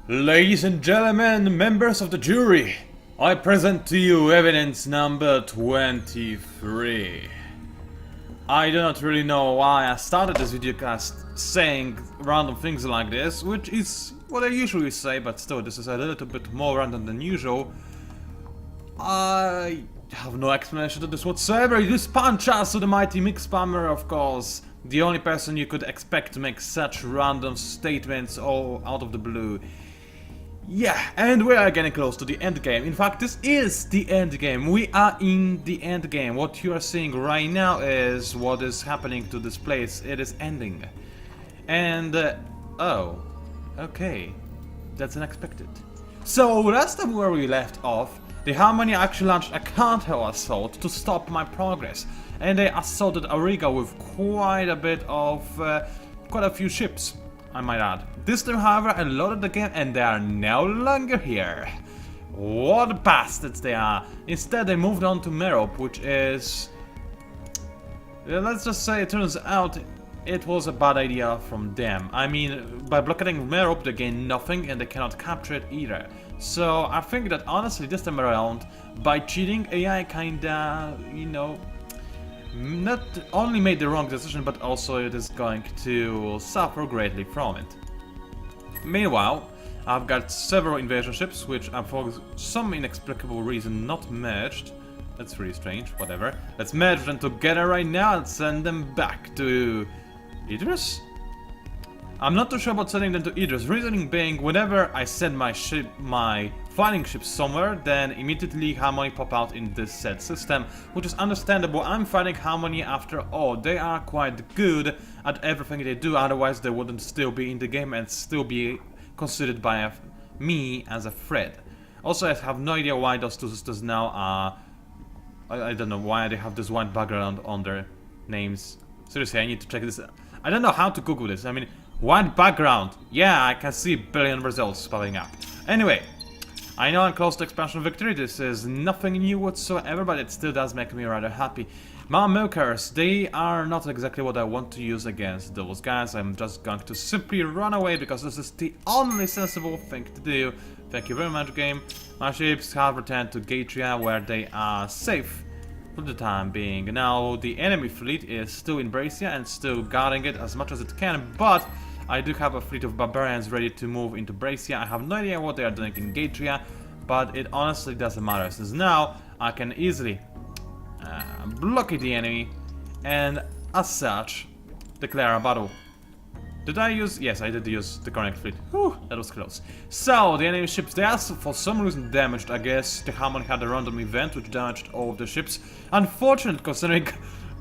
Ladies and gentlemen, members of the jury, I present to you evidence number 23. I do not really know why I started this videocast saying random things like this, which is what I usually say, but still this is a little bit more random than usual. I have no explanation to this whatsoever. It is PANCZASU, the mighty mix spammer, of course. The only person you could expect to make such random statements all out of the blue. Yeah, and we are getting close to the end game. In fact, this is the end game. We are in the end game. What you are seeing right now is what is happening to this place. It is ending. And, oh, okay. That's unexpected. So, last time where we left off, the Disharmony actually launched a counter assault to stop my progress. And they assaulted Ariga with quite a few ships, I might add. This time, however, I loaded the game and they are no longer here. What bastards they are. Instead, they moved on to Merop, which is... let's just say it turns out it was a bad idea from them. I mean, by blockading Merop, they gain nothing and they cannot capture it either. So, I think that honestly, this time around, by cheating, AI kinda, you know, not only made the wrong decision, but also it is going to suffer greatly from it. Meanwhile, I've got several invasion ships, which are for some inexplicable reason not merged. That's really strange, whatever. Let's merge them together right now and send them back to Idris? I'm not too sure about sending them to Idris, reasoning being whenever I send my fighting ship somewhere, then immediately Harmony pop out in this said system, which is understandable. I'm fighting Harmony after all. They are quite good at everything they do, otherwise they wouldn't still be in the game and still be considered by me as a threat. Also, I have no idea why those two sisters now are... I don't know why they have this white background on their names. Seriously, I need to check this. I don't know how to Google this. I mean, white background. Yeah, I can see a billion results popping up. Anyway, I know I'm close to expansion victory. This is nothing new whatsoever, but it still does make me rather happy. My milkers, they are not exactly what I want to use against those guys. I'm just going to simply run away because this is the only sensible thing to do. Thank you very much, game. My ships have returned to Gatria, where they are safe for the time being. Now, the enemy fleet is still in Bracia and still guarding it as much as it can, but I do have a fleet of barbarians ready to move into Bracia. I have no idea what they are doing in Gatria, but it honestly doesn't matter, since now I can easily blockade the enemy and, as such, declare a battle. Did I use... Yes, I did use the correct fleet. Whew, that was close. So, the enemy ships, they are for some reason damaged. I guess the Harmony had a random event which damaged all of the ships. Unfortunate, considering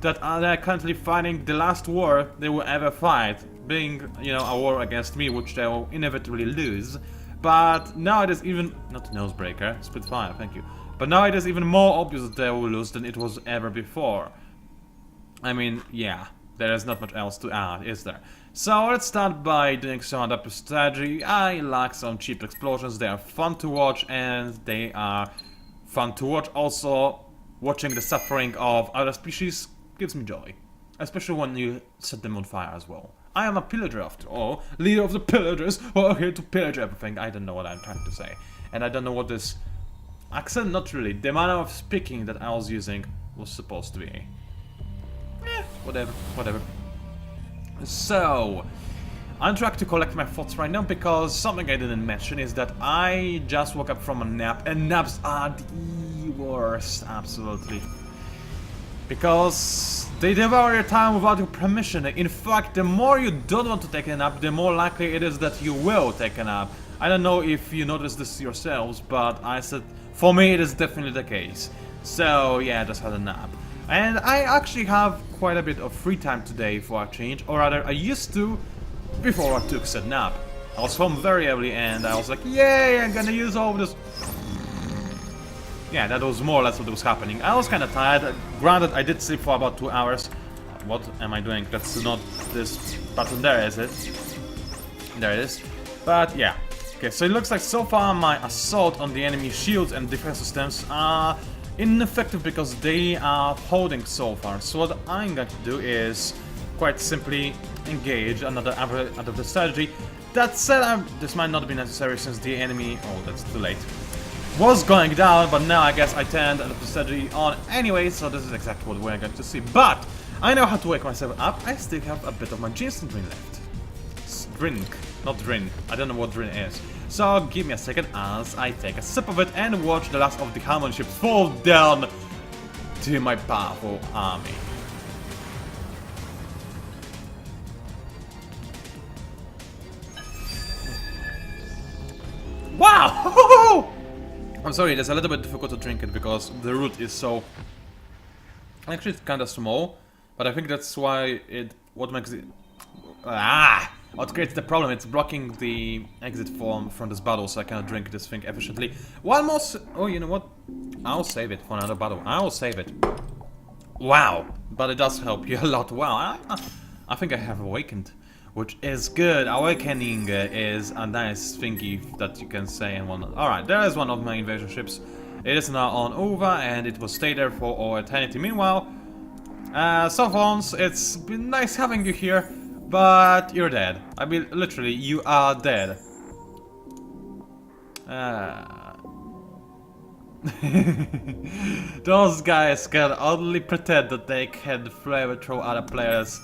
that they're currently fighting the last war they will ever fight. Being, you know, a war against me, which they will inevitably lose. But now it is even... Not Nosebreaker, Spitfire, thank you. But now it is even more obvious that they will lose than it was ever before. I mean, yeah, there is not much else to add, is there? So let's start by doing some adaptive strategy. I like some cheap explosions, they are fun to watch, and they are fun to watch. Also, watching the suffering of other species gives me joy. Especially when you set them on fire as well. I am a pillager after all, leader of the pillagers who are here to pillage everything. I don't know what I'm trying to say. And I don't know what this accent, not really, the manner of speaking that I was using was supposed to be. Whatever. So, I'm trying to collect my thoughts right now because something I didn't mention is that I just woke up from a nap, and naps are the worst, absolutely. Because they devour your time without your permission. In fact, the more you don't want to take a nap, the more likely it is that you will take a nap. I don't know if you noticed this yourselves, but I said, for me it is definitely the case. So yeah, I just had a nap. And I actually have quite a bit of free time today for a change, or rather I used to before I took said nap. I was home very early and I was like, yay, I'm gonna use all of this. Yeah, that was more or less what was happening. I was kinda tired. Granted, I did sleep for about 2 hours. What am I doing? That's not this button there, is it? There it is. But yeah. Okay, so it looks like so far my assault on the enemy shields and defense systems are ineffective because they are holding so far. So what I'm going to do is quite simply engage another strategy That said, this might not be necessary since the enemy... Oh, that's too late. Was going down, but now I guess I turned the strategy on anyway, so this is exactly what we're going to see. But I know how to wake myself up. I still have a bit of my ginseng drink left. Drink, not drink. I don't know what drink is. So give me a second as I take a sip of it and watch the last of the Disharmony ships fall down to my powerful army. Wow! I'm sorry, it's a little bit difficult to drink it because the root is so... Actually, it's kind of small, but I think that's why what makes it... What creates the problem? It's blocking the exit from this bottle, so I cannot drink this thing efficiently. One more... Oh, you know what? I'll save it for another bottle. I'll save it. Wow! But it does help you a lot. Wow, I think I have awakened. Which is good. Awakening is a nice thingy that you can say and whatnot. Alright, there is one of my invasion ships. It is now on over and it will stay there for all eternity. Meanwhile, Sophons, it's been nice having you here, but you're dead. I mean, literally, you are dead. Those guys can only pretend that they can flamethrow other players,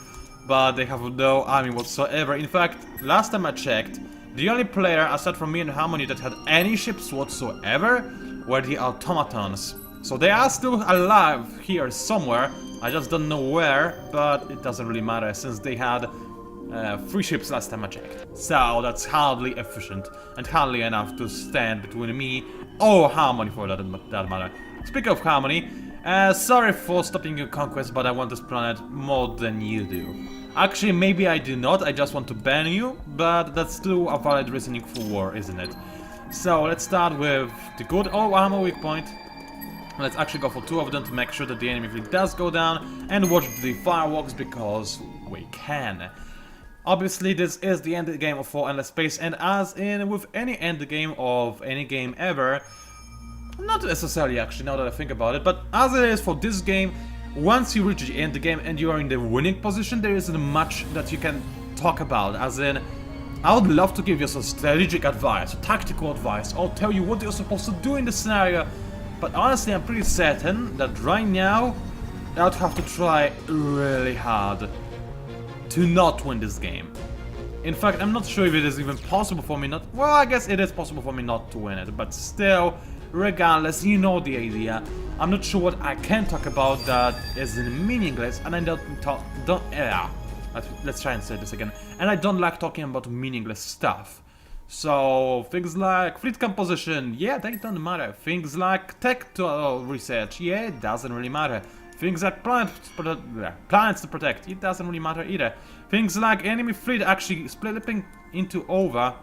but they have no army whatsoever. In fact, last time I checked, the only player aside from me and Harmony that had any ships whatsoever were the automatons. So they are still alive here somewhere. I just don't know where, but it doesn't really matter since they had 3 ships last time I checked. So that's hardly efficient and hardly enough to stand between me or Harmony for that matter. Speaking of Harmony, sorry for stopping your conquest, but I want this planet more than you do. Actually, maybe I do not, I just want to ban you, but that's still a valid reasoning for war, isn't it? So let's start with the good armor weak point. Let's actually go for 2 of them to make sure that the enemy fleet does go down, and watch the fireworks because we can. Obviously, this is the end game of 4 Endless Space, and as in with any end game of any game ever, not necessarily actually, now that I think about it, but as it is for this game, once you reach the end game and you are in the winning position, there isn't much that you can talk about, as in, I would love to give you some strategic advice, tactical advice, or tell you what you're supposed to do in the scenario, but honestly I'm pretty certain that right now, I would have to try really hard to not win this game. In fact, I'm not sure if it is even possible for me not... Well, I guess it is possible for me not to win it, but still, regardless, you know the idea. I'm not sure what I can talk about that is meaningless, and I let's try and say this again. And I don't like talking about meaningless stuff. So, things like fleet composition, yeah, they don't matter. Things like tech research, yeah, it doesn't really matter. Things like planets to protect, it doesn't really matter either. Things like enemy fleet actually splitting into over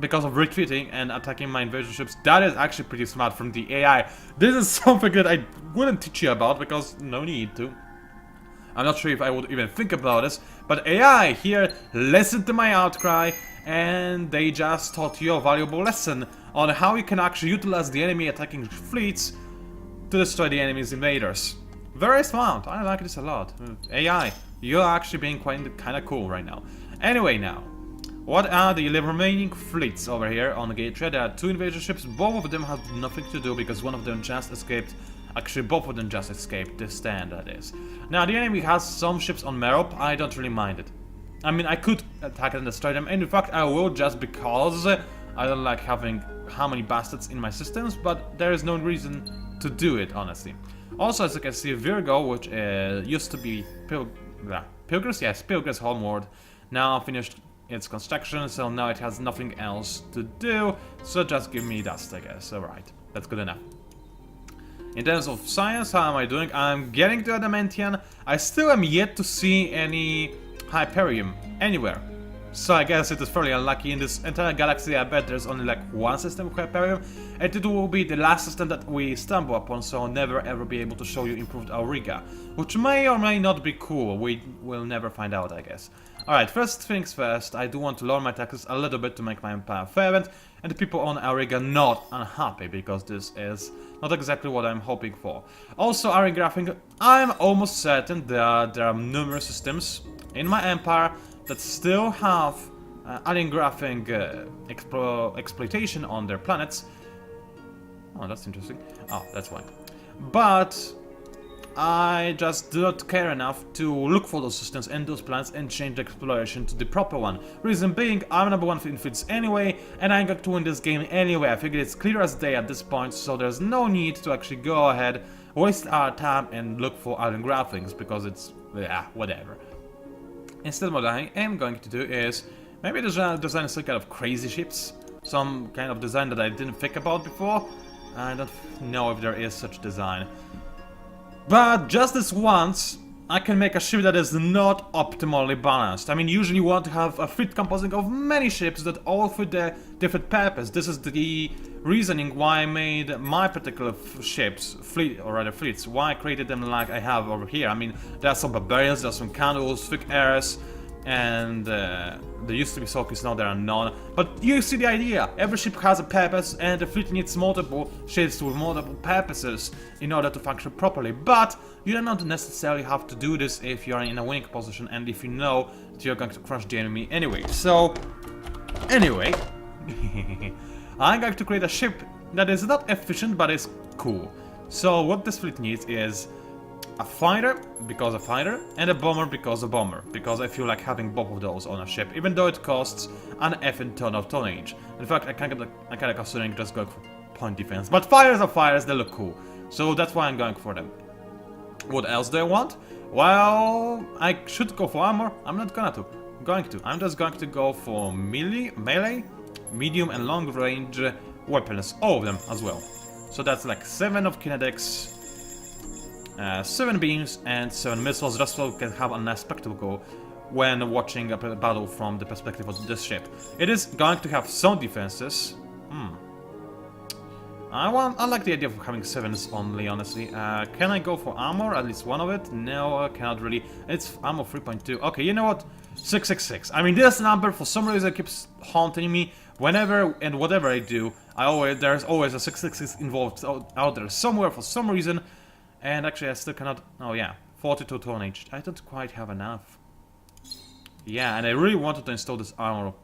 because of retreating and attacking my invasion ships, that is actually pretty smart from the AI. This is something that I wouldn't teach you about because no need to. I'm not sure if I would even think about this, but AI here listened to my outcry and they just taught you a valuable lesson on how you can actually utilize the enemy attacking fleets to destroy the enemy's invaders. Very smart, I like this a lot. AI, you're actually being kinda cool right now. Anyway now, what are the remaining fleets over here on Gatria? There are 2 invasion ships, both of them have nothing to do because one of them just escaped. Actually, both of them just escaped this stand, that is. Now, the enemy has some ships on Merop, I don't really mind it. I mean, I could attack and destroy them, and in fact I will just because I don't like having how many bastards in my systems, but there is no reason to do it, honestly. Also, as you can see, Virgo, which used to be Pillagers, yes, Pillagers homeworld, now finished its construction, so now it has nothing else to do, so just give me dust, I guess. Alright, that's good enough. In terms of science, how am I doing? I'm getting to Adamantian. I still am yet to see any Hyperium anywhere. So I guess it is fairly unlucky. In this entire galaxy, I bet there's only like 1 system of Hyperium, and it will be the last system that we stumble upon, so I'll never ever be able to show you improved Auriga, which may or may not be cool. We will never find out, I guess. Alright, first things first, I do want to lower my taxes a little bit to make my empire fervent, and the people on Auriga not unhappy, because this is not exactly what I'm hoping for. Also, Arigraphing, I'm almost certain that there are numerous systems in my empire that still have alien graphing exploitation on their planets. Oh, that's interesting. Oh, that's why. But I just do not care enough to look for those systems and those planets and change the exploration to the proper one. Reason being, I'm number 1 in fields anyway, and I'm going to win this game anyway. I figured it's clear as day at this point, so there's no need to actually go ahead, waste our time and look for alien graphics, because it's, yeah, whatever. Instead, what I am going to do is maybe design some kind of crazy ships, some kind of design that I didn't think about before. I don't know if there is such design. But just this once, I can make a ship that is not optimally balanced. I mean, usually you want to have a fleet composing of many ships that all fit their different purpose. This is the reasoning why I made my particular ships, fleets, why I created them like I have over here. I mean, there are some barbarians, there are some candles, thick airs, and there used to be Sulkies, now there are none. But you see the idea. Every ship has a purpose, and the fleet needs multiple ships with multiple purposes in order to function properly. But you do not necessarily have to do this if you are in a winning position and if you know that you're going to crush the enemy anyway. So, anyway, I'm going to create a ship that is not efficient but is cool. So what this fleet needs is a fighter, because a fighter, and a bomber, because a bomber. Because I feel like having both of those on a ship, even though it costs an effing ton of tonnage. In fact, I kind of considering just going for point defense. But fighters are fighters, they look cool. So that's why I'm going for them. What else do I want? Well, I should go for armor. I'm not going to. I'm just going to go for melee, medium and long range weapons. All of them as well. So that's like 7 of kinetics, 7 beams and 7 missiles, just so we can have a nice spectacle when watching a battle from the perspective of this ship. It is going to have some defenses. I like the idea of having 7s only, honestly. Can I go for armor? At least one of it? No, I cannot really. It's armor 3.2. Okay, you know what? 666. I mean, this number for some reason keeps haunting me. Whenever and whatever I do, there's always a 666 involved out there somewhere for some reason. And actually, I still cannot. Oh yeah, 42 tonnage. I don't quite have enough. Yeah, and I really wanted to install this armor.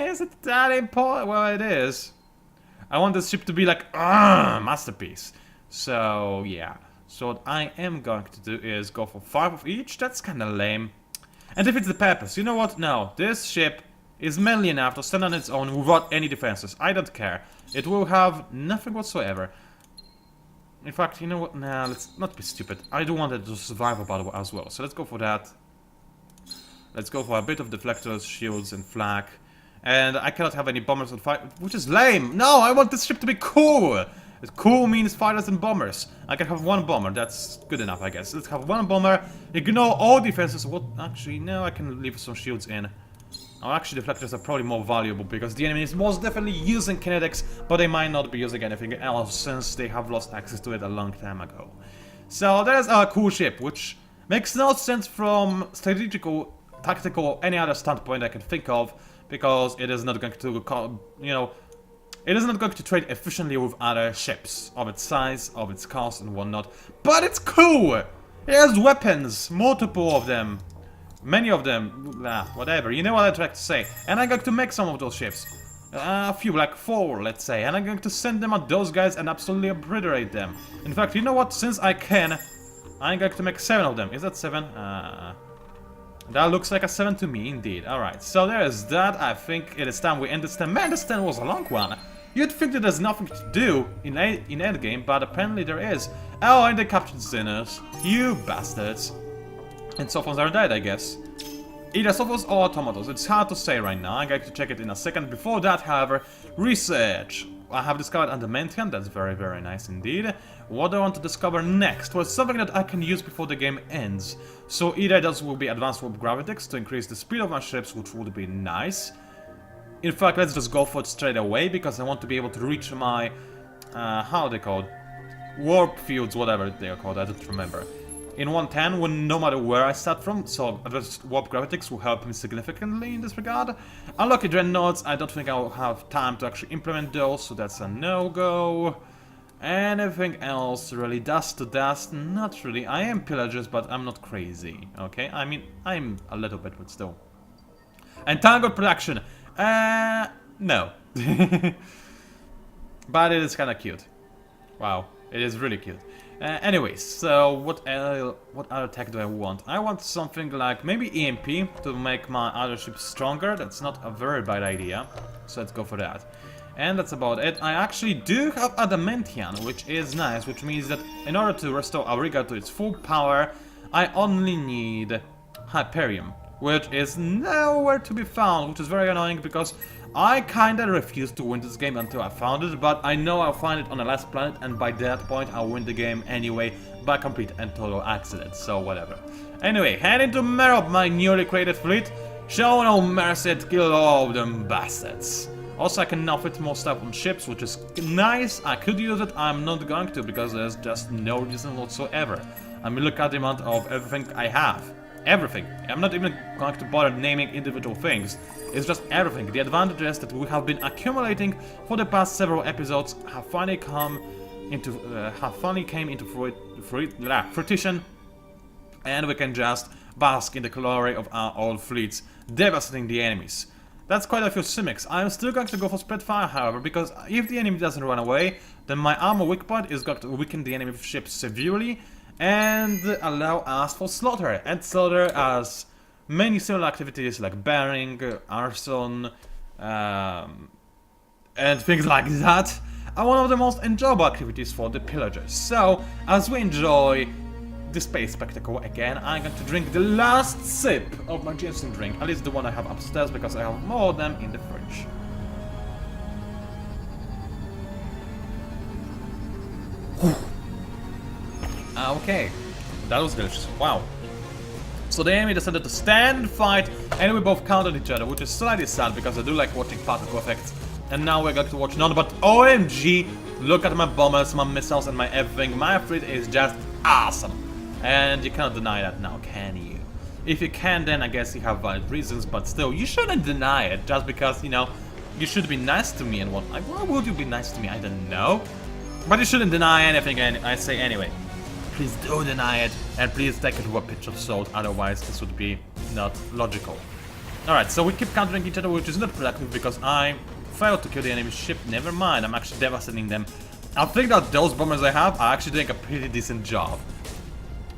Is it that important? Well, it is. I want this ship to be like masterpiece. So yeah. So what I am going to do is go for 5 of each. That's kind of lame. And if it's the purpose, you know what? No, this ship is manly enough to stand on its own without any defenses. I don't care. It will have nothing whatsoever. In fact, you know what? Nah, let's not be stupid. I do want it to survive a battle as well. So let's go for that. Let's go for a bit of deflectors, shields, and flak. And I cannot have any bombers on fire, which is lame. No, I want this ship to be cool. Cool means fighters and bombers. I can have 1 bomber. That's good enough, I guess. Let's have 1 bomber. Ignore all defenses. What? Actually, no, I can leave some shields in. Oh, actually, deflectors are probably more valuable because the enemy is most definitely using kinetics, but they might not be using anything else since they have lost access to it a long time ago. So there's a cool ship, which makes no sense from strategical, tactical, or any other standpoint I can think of, because it is not going to, it is not going to trade efficiently with other ships of its size, of its cost, and whatnot. But it's cool. It has weapons, multiple of them. Many of them, whatever, you know what I'm trying to say. And I'm going to make some of those ships. A few, like 4, let's say. And I'm going to send them at those guys and absolutely obliterate them. In fact, you know what? Since I can, I'm going to make 7 of them. Is that 7? That looks like a 7 to me, indeed. Alright, so there's that. I think it is time we end this 10. Man, this 10 was a long one. You'd think that there's nothing to do in endgame, but apparently there is. Oh, and they captured ZINIUS. You bastards. And Sophos are dead, I guess. Either Sophos or automatos. It's hard to say right now. I'm going to check it in a second. Before that, however, research. I have discovered adamantium. That's very, very nice indeed. What do I want to discover next? Well, something that I can use before the game ends. So either those will be advanced warp gravitics to increase the speed of my ships, which would be nice. In fact, let's just go for it straight away, because I want to be able to reach my... how are they called? Warp fields, whatever they are called, I don't remember. In 110, no matter where I start from, so advanced warp gravitics will help me significantly in this regard. Unlucky dreadnoughts, I don't think I'll have time to actually implement those, so that's a no-go. Anything else, really? Dust to dust? Not really. I am Pillagers, but I'm not crazy, okay? I mean, I'm a little bit, but still. Entangled production. No. But it is kind of cute. Wow, it is really cute. Anyways, so what other tech do I want? I want something like maybe EMP to make my other ships stronger. That's not a very bad idea. So let's go for that. And that's about it. I actually do have Adamantium, which is nice, which means that in order to restore Auriga to its full power, I only need Hyperium, which is nowhere to be found, which is very annoying because I kinda refused to win this game until I found it, but I know I'll find it on the last planet, and by that point I'll win the game anyway by complete and total accident, so whatever. Anyway, heading to Merop, my newly created fleet, show no mercy and kill all of them bastards. Also, I can now fit more stuff on ships, which is nice. I could use it, I'm not going to, because there's just no reason whatsoever. I mean, look at the amount of everything I have. Everything. I'm not even going to bother naming individual things. It's just everything. The advantages that we have been accumulating for the past several episodes have finally came into fruition, and we can just bask in the glory of our old fleets, devastating the enemies. That's quite a few simics. I'm still going to go for Spreadfire, however, because if the enemy doesn't run away, then my armor weak point is going to weaken the enemy ships severely and allow us for slaughter. And slaughter has many similar activities like bearing, arson, and things like that are one of the most enjoyable activities for the Pillagers. So, as we enjoy the space spectacle again, I'm going to drink the last sip of my ginseng drink, at least the one I have upstairs, because I have more of them in the fridge. Okay, that was delicious. Wow. So the enemy decided to stand, fight, and we both countered each other, which is slightly sad because I do like watching particle effects. And now we're going to watch none but OMG, look at my bombers, my missiles, and my everything. My fleet is just awesome. And you cannot deny that now, can you? If you can, then I guess you have valid reasons, but still, you shouldn't deny it just because, you know, you should be nice to me and what. Why would you be nice to me? I don't know. But you shouldn't deny anything, I say anyway. Please do deny it, and please take it with a pinch of salt, otherwise this would be not logical. Alright, so we keep countering each other, which is not productive because I failed to kill the enemy ship. Never mind, I'm actually devastating them. I think that those bombers I have are actually doing a pretty decent job.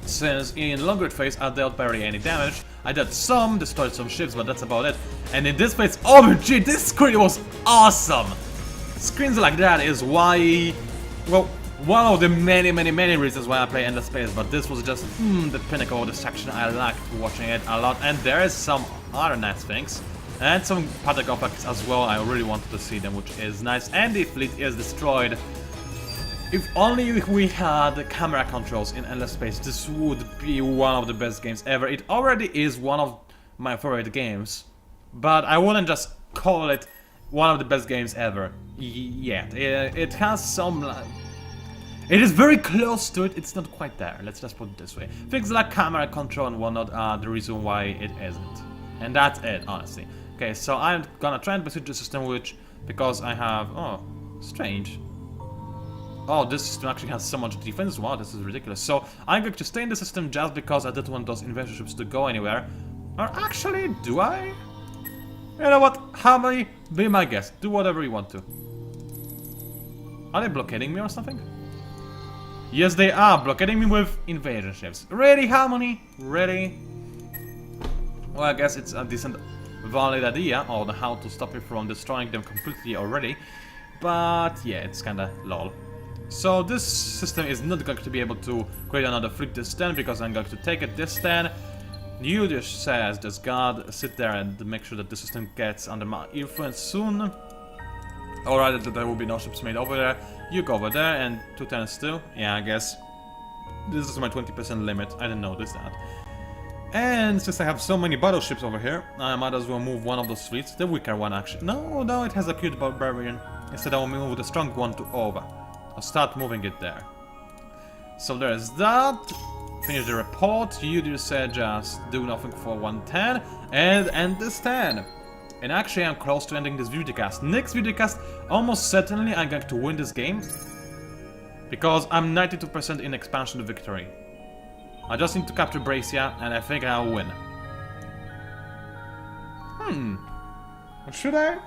Since in longer phase I dealt barely any damage, I did some, destroyed some ships, but that's about it. And in this phase, OMG, this screen was awesome! Screens like that is why, well, one of the many reasons why I play Endless Space, but this was just the pinnacle of the section. I liked watching it a lot, and there is some other nice things. And some particle effects as well, I really wanted to see them, which is nice. And the fleet is destroyed. If only we had camera controls in Endless Space, this would be one of the best games ever. It already is one of my favorite games, but I wouldn't just call it one of the best games ever yet. It has some... It is very close to it, it's not quite there, let's just put it this way. Things like camera control and whatnot are the reason why it isn't. And that's it, honestly. Okay, so I'm gonna try and besiege the system, which, because I have... Oh, strange. Oh, this system actually has so much defense. Wow, this is ridiculous. So I'm going to stay in the system just because I didn't want those invasion ships to go anywhere. Or actually, do I? You know what? Harmony, be my guest. Do whatever you want to. Are they blockading me or something? Yes, they are blockading me with invasion ships. Really, Harmony? Really? Well, I guess it's a decent, valid idea on how to stop me from destroying them completely already. But yeah, it's kinda lol. So this system is not going to be able to create another fleet this turn because I'm going to take it this turn. ZINIUS says, just God, sit there and make sure that the system gets under my influence soon. Alright, that there will be no ships made over there. You go over there and 2 turns too. Yeah, I guess. This is my 20% limit. I didn't notice that. And since I have so many battleships over here, I might as well move one of those fleets. The weaker one, actually. No, it has a cute barbarian. Instead, I will move the strong one to over. I'll start moving it there. So there's that. Finish the report. You said just do nothing for 110 and end this turn. And actually I'm close to ending this videocast. Next videocast, almost certainly I'm going to win this game. Because I'm 92% in expansion to victory. I just need to capture Bracia and I think I'll win. Should I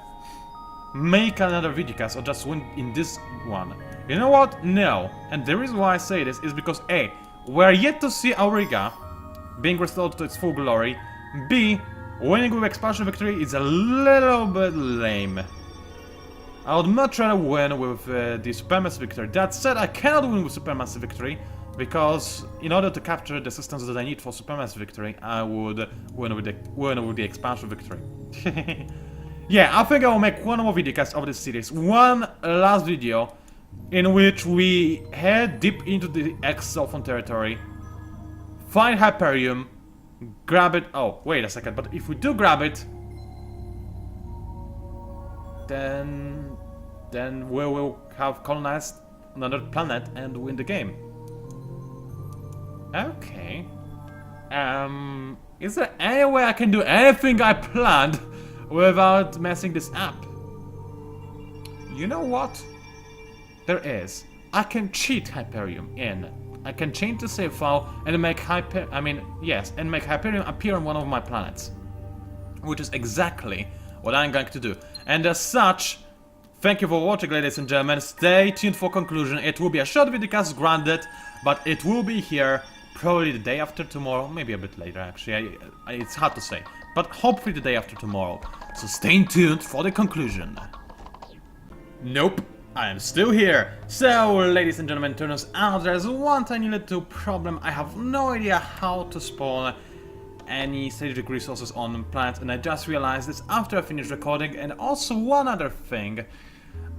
make another videocast or just win in this one? You know what? No. And the reason why I say this is because A, we're yet to see Auriga being restored to its full glory. B, winning with expansion victory is a little bit lame. I would much rather win with the Supermassive victory. That said, I cannot win with Supermassive victory because in order to capture the systems that I need for Supermassive victory, I would win with the expansion victory. Yeah, I think I will make one more videocast of this series. One last video in which we head deep into the ex-Zophon territory, find Hyperium, grab it. Oh, wait a second, but if we do grab it, then we will have colonized another planet and win the game. Okay. Is there any way I can do anything I planned without messing this up? You know what? There is. I can cheat Hyperium in. I can change the save file and make make Hyperium appear on one of my planets. Which is exactly what I'm going to do. And as such, thank you for watching, ladies and gentlemen. Stay tuned for conclusion. It will be a short videocast, granted, but it will be here probably the day after tomorrow, maybe a bit later actually, it's hard to say, but hopefully the day after tomorrow. So stay tuned for the conclusion. Nope, I am still here. So, ladies and gentlemen, turns out there's one tiny little problem. I have no idea how to spawn any strategic resources on planets, and I just realized this after I finished recording. And also one other thing,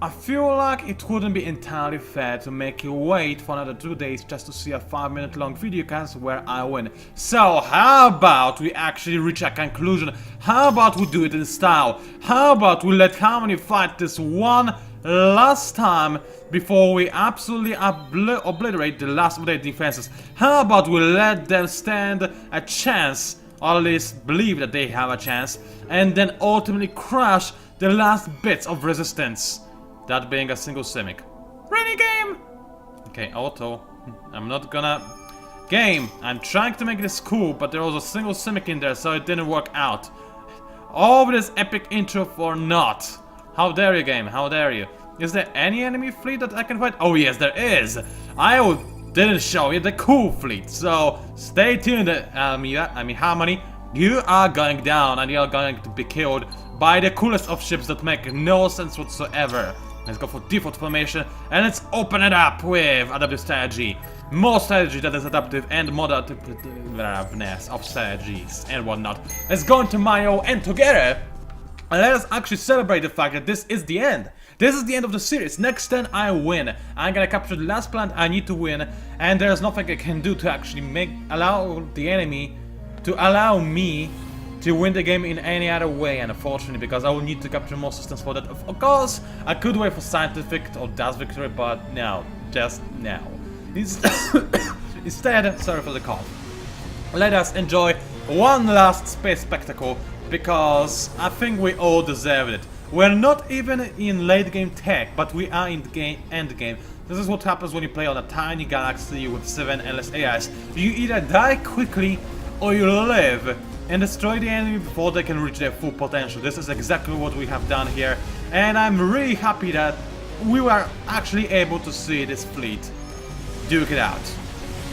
I feel like it wouldn't be entirely fair to make you wait for another 2 days just to see a 5-minute long videocast where I win. So how about we actually reach a conclusion? How about we do it in style? How about we let Harmony fight this one last time before we absolutely obliterate the last of their defenses? How about we let them stand a chance, or at least believe that they have a chance, and then ultimately crush the last bits of resistance? That being a single Simic. Ready, game? Okay, auto. I'm not gonna... Game! I'm trying to make this cool, but there was a single Simic in there, so it didn't work out. All of this epic intro for naught. How dare you, game? How dare you? Is there any enemy fleet that I can fight? Oh yes, there is! I didn't show you the cool fleet, so stay tuned, Harmony. You are going down, and you are going to be killed by the coolest of ships that make no sense whatsoever. Let's go for default formation, and let's open it up with adaptive strategy. More strategy that is adaptive and more adaptiveness of strategies and whatnot. Let's go into Mayo, and together, let us actually celebrate the fact that this is the end. This is the end of the series. Next turn I win. I'm gonna capture the last planet I need to win, and there's nothing I can do to actually allow the enemy to allow me to win the game in any other way, unfortunately, because I will need to capture more systems for that. Of course, I could wait for scientific or DAS victory, but no, just now. Instead, sorry for the cough, let us enjoy one last space spectacle, because I think we all deserve it. We're not even in late game tech, but we are in the end game. This is what happens when you play on a tiny galaxy with 7 endless AIs. You either die quickly or you live and destroy the enemy before they can reach their full potential. This is exactly what we have done here, and I'm really happy that we were actually able to see this fleet duke it out,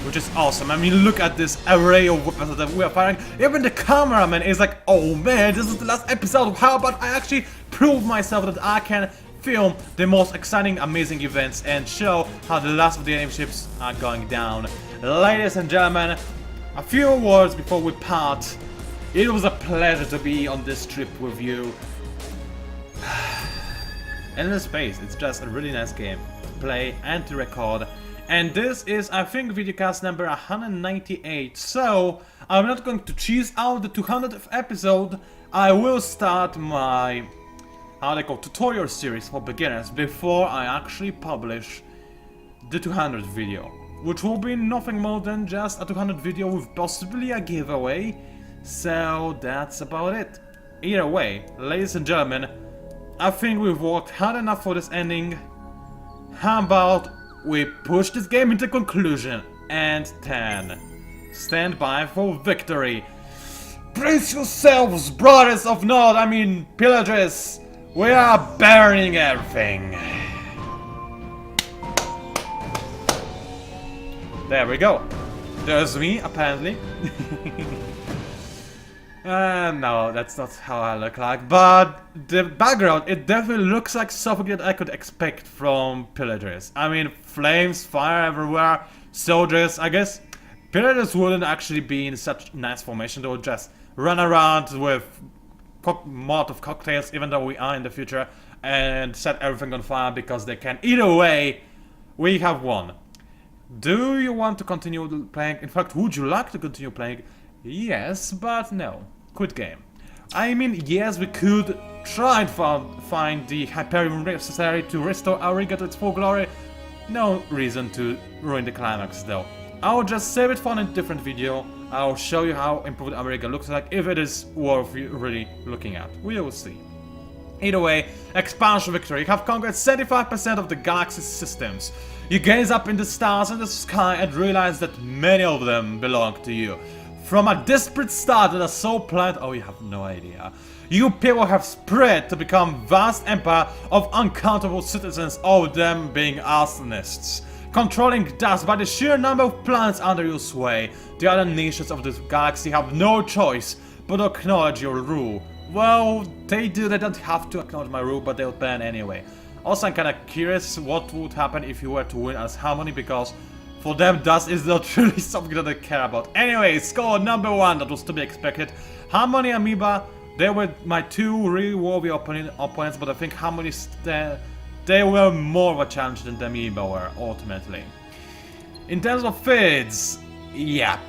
which is awesome. I mean, look at this array of weapons that we are firing. Even the cameraman is like, oh man, this is the last episode. How about I actually prove myself that I can film the most exciting, amazing events and show how the last of the enemy ships are going down. Ladies and gentlemen, a few words before we part. It was a pleasure to be on this trip with you. Endless Space, it's just a really nice game to play and to record. And this is, I think, videocast number 198. So, I'm not going to cheese out the 200th episode. I will start my, tutorial series for beginners before I actually publish the 200th video. Which will be nothing more than just a 200 video with possibly a giveaway. So that's about it. Either way, ladies and gentlemen, I think we've worked hard enough for this ending. How about we push this game into conclusion? And 10. Stand by for victory. Brace yourselves, brothers of North, I mean, pillagers! We are burning everything! There we go. There's me, apparently. No, that's not how I look like, but the background, it definitely looks like something that I could expect from Pillagers. I mean, flames, fire everywhere, soldiers, I guess. Pillagers wouldn't actually be in such nice formation, they would just run around with Molotov cocktails, even though we are in the future, and set everything on fire because they can. Either way, we have won. Do you want to continue playing? In fact, would you like to continue playing? Yes, but no. Quit game. I mean, yes, we could try and find the Hyperion necessary to restore Auriga to its full glory. No reason to ruin the climax, though. I'll just save it for a different video. I'll show you how improved Auriga looks like, if it is worth really looking at. We will see. Either way, expansion victory. You have conquered 75% of the galaxy's systems. You gaze up in the stars and the sky and realize that many of them belong to you. From a desperate start that is so planned, oh, you have no idea. You people have spread to become vast empire of uncountable citizens, all of them being arsonists. Controlling dust by the sheer number of planets under your sway, the other nations of this galaxy have no choice but to acknowledge your rule. Well, they don't have to acknowledge my rule, but they'll ban anyway. Also, I'm kinda curious what would happen if you were to win as Harmony, because for them, dust is not really something that they care about. Anyway, score number 1, that was to be expected. Harmony and Amoeba, they were my two really worthy opponents, but I think Harmony, they were more of a challenge than the Amoeba were, ultimately. In terms of feeds, yep.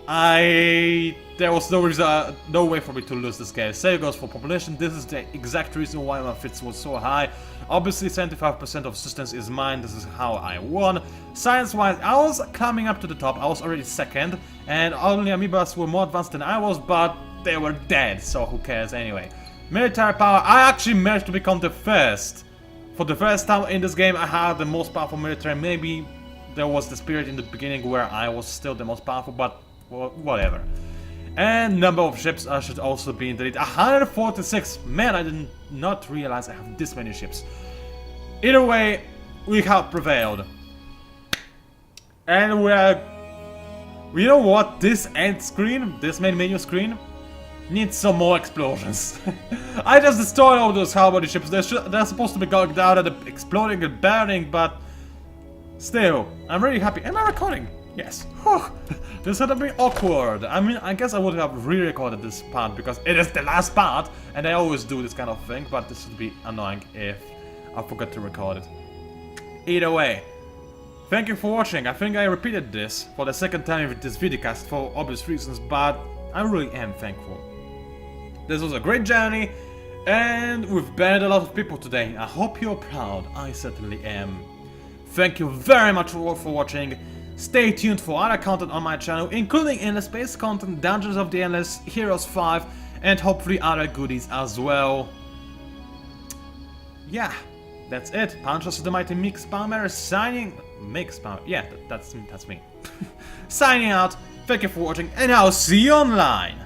There was no way for me to lose this game. Same goes for population. This is the exact reason why my fits was so high. Obviously 75% of systems is mine. This is how I won. Science-wise, I was coming up to the top. I was already second, and only Amoebas were more advanced than I was, but they were dead, so who cares anyway. Military power, I actually managed to become the first. For the first time in this game, I had the most powerful military. Maybe there was the spirit in the beginning where I was still the most powerful, but whatever. And number of ships I should also be in the lead. 146. Man, I did not realize I have this many ships. Either way, we have prevailed. And we're... You know what? This end screen, this main menu screen, needs some more explosions. I just destroyed all those Harmony ships. They're supposed to be going down and exploding and burning, but... Still, I'm really happy. Am I recording? Yes. This would have been awkward. I mean, I guess I would have re-recorded this part because it is the last part, and I always do this kind of thing, but this would be annoying if I forgot to record it. Either way, thank you for watching. I think I repeated this for the second time with this videocast for obvious reasons, but I really am thankful. This was a great journey, and we've banned a lot of people today. I hope you're proud. I certainly am. Thank you very much for watching. Stay tuned for other content on my channel, including Endless Space content, Dungeons of the Endless, Heroes 5, and hopefully other goodies as well. Yeah, that's it. PANCZASU the Mighty Mix Spammer signing... Mix Spammer, yeah, that's me. Signing out, thank you for watching, and I'll see you online!